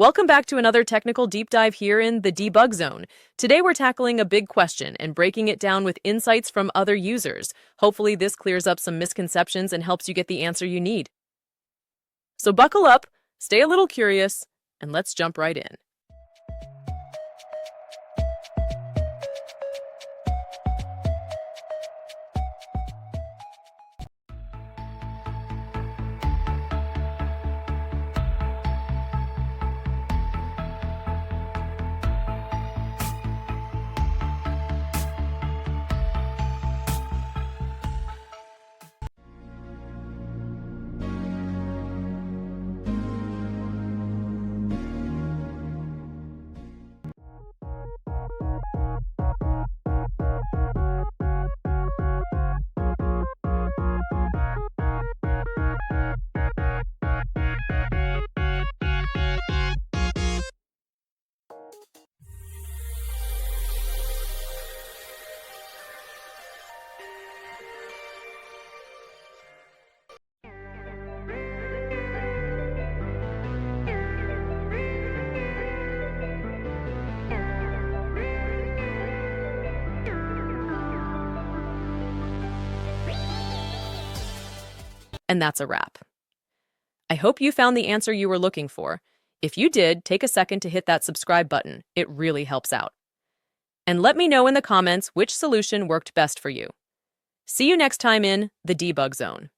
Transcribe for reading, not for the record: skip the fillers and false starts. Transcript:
Welcome back to another technical deep dive here in the debug zone. Today we're tackling a big question and breaking it down with insights from other users. Hopefully this clears up some misconceptions and helps you get the answer you need. So buckle up, stay a little curious, and let's jump right in. And that's a wrap. I hope you found the answer you were looking for. If you did, take a second to hit that subscribe button. It really helps out. And let me know in the comments which solution worked best for you. See you next time in the debug zone.